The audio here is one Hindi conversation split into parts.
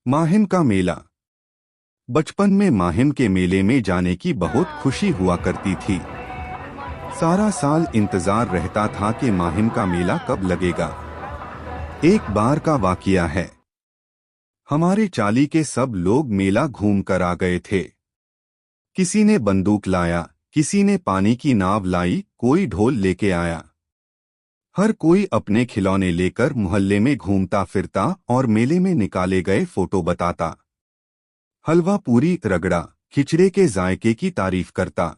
माहिम का मेला। बचपन में माहिम के मेले में जाने की बहुत खुशी हुआ करती थी। सारा साल इंतजार रहता था कि माहिम का मेला कब लगेगा। एक बार का वाकया है। हमारे चाली के सब लोग मेला घूम कर आ गए थे। किसी ने बंदूक लाया, किसी ने पानी की नाव लाई, कोई ढोल लेके आया। हर कोई अपने खिलौने लेकर मोहल्ले में घूमता फिरता और मेले में निकाले गए फोटो बताता। हलवा पूरी रगड़ा खिचड़े के जायके की तारीफ करता।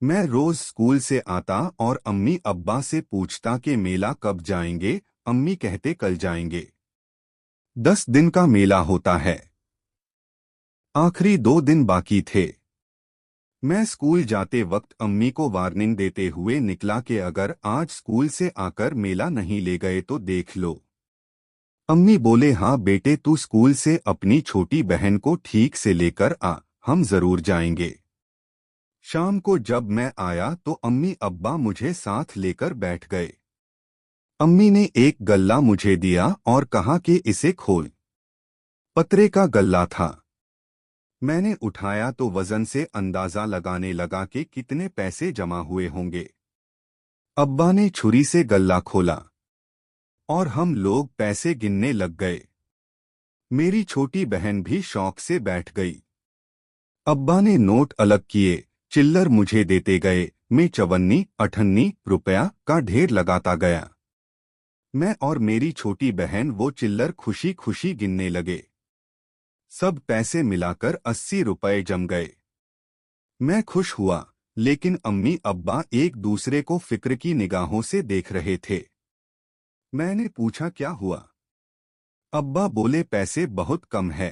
मैं रोज स्कूल से आता और अम्मी अब्बा से पूछता कि मेला कब जाएंगे। अम्मी कहते कल जाएंगे। 10 दिन का मेला होता है। आखिरी 2 दिन बाकी थे। मैं स्कूल जाते वक्त अम्मी को वार्निंग देते हुए निकला कि अगर आज स्कूल से आकर मेला नहीं ले गए तो देख लो। अम्मी बोले, हाँ बेटे, तू स्कूल से अपनी छोटी बहन को ठीक से लेकर आ, हम जरूर जाएंगे। शाम को जब मैं आया तो अम्मी अब्बा मुझे साथ लेकर बैठ गए। अम्मी ने एक गल्ला मुझे दिया और कहा कि इसे खोल। पतरे का गल्ला था। मैंने उठाया तो वजन से अंदाजा लगाने लगा कि कितने पैसे जमा हुए होंगे। अब्बा ने छुरी से गल्ला खोला और हम लोग पैसे गिनने लग गए। मेरी छोटी बहन भी शौक से बैठ गई। अब्बा ने नोट अलग किए, चिल्लर मुझे देते गए। मैं चवन्नी अठन्नी रुपया का ढेर लगाता गया। मैं और मेरी छोटी बहन वो चिल्लर खुशी खुशी गिनने लगे। सब पैसे मिलाकर 80 रुपए जम गए। मैं खुश हुआ, लेकिन अम्मी अब्बा एक दूसरे को फिक्र की निगाहों से देख रहे थे। मैंने पूछा, क्या हुआ? अब्बा बोले, पैसे बहुत कम है।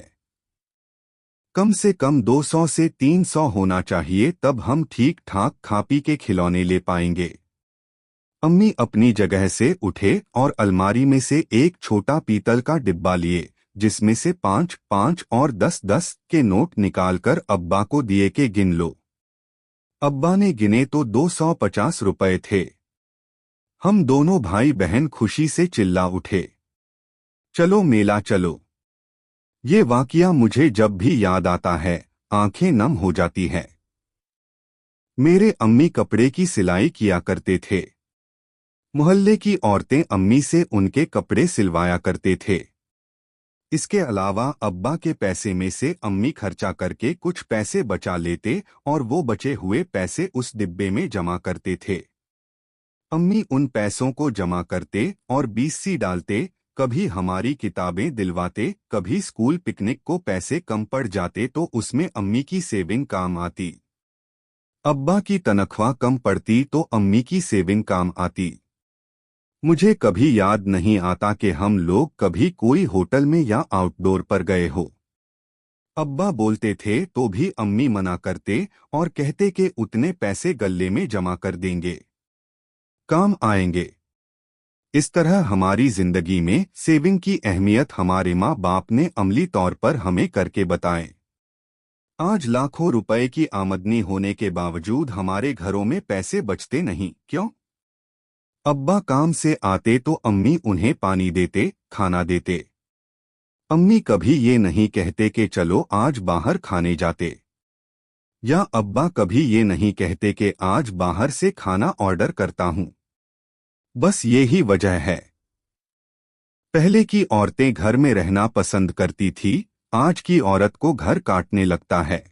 कम से कम 200 से 300 होना चाहिए, तब हम ठीक ठाक खा पी के खिलौने ले पाएंगे। अम्मी अपनी जगह से उठे और अलमारी में से एक छोटा पीतल का डिब्बा लिए, जिसमें से 5-5 और 10-10 के नोट निकालकर अब्बा को दिए के गिन लो। अब्बा ने गिने तो 250 रुपए थे। हम दोनों भाई बहन खुशी से चिल्ला उठे, चलो मेला चलो। ये वाकया मुझे जब भी याद आता है, आंखें नम हो जाती है। मेरे अम्मी कपड़े की सिलाई किया करते थे। मोहल्ले की औरतें अम्मी से उनके कपड़े सिलवाया करते थे। इसके अलावा अब्बा के पैसे में से अम्मी खर्चा करके कुछ पैसे बचा लेते और वो बचे हुए पैसे उस डिब्बे में जमा करते थे। अम्मी उन पैसों को जमा करते और 20सी डालते। कभी हमारी किताबें दिलवाते, कभी स्कूल पिकनिक को पैसे कम पड़ जाते तो उसमें अम्मी की सेविंग काम आती। अब्बा की तनख्वाह कम पड़ती तो अम्मी की सेविंग काम आती। मुझे कभी याद नहीं आता कि हम लोग कभी कोई होटल में या आउटडोर पर गए हो। अब्बा बोलते थे तो भी अम्मी मना करते और कहते कि उतने पैसे गल्ले में जमा कर देंगे, काम आएंगे। इस तरह हमारी जिंदगी में सेविंग की अहमियत हमारे माँ बाप ने अमली तौर पर हमें करके बताए। आज लाखों रुपए की आमदनी होने के बावजूद हमारे घरों में पैसे बचते नहीं, क्यों? अब्बा काम से आते तो अम्मी उन्हें पानी देते, खाना देते। अम्मी कभी ये नहीं कहते कि चलो आज बाहर खाने जाते, या अब्बा कभी ये नहीं कहते कि आज बाहर से खाना ऑर्डर करता हूँ। बस ये ही वजह है। पहले की औरतें घर में रहना पसंद करती थी, आज की औरत को घर काटने लगता है।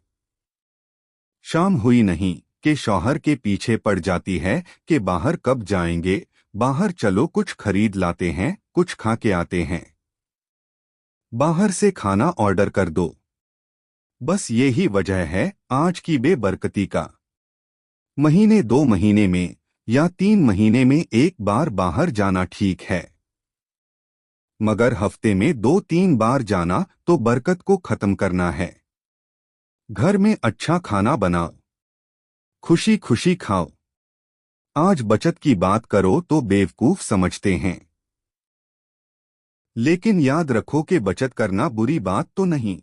शाम हुई नहीं कि शौहर के पीछे पड़ जाती है कि बाहर कब जाएंगे, बाहर चलो कुछ खरीद लाते हैं, कुछ खा के आते हैं। बाहर से खाना ऑर्डर कर दो। बस यही वजह है आज की बेबरकती का। महीने 2 महीने में या 3 महीने में एक बार बाहर जाना ठीक है, मगर हफ्ते में 2-3 बार जाना तो बरकत को खत्म करना है। घर में अच्छा खाना बनाओ, खुशी खुशी खाओ। आज बचत की बात करो तो बेवकूफ समझते हैं, लेकिन याद रखो कि बचत करना बुरी बात तो नहीं।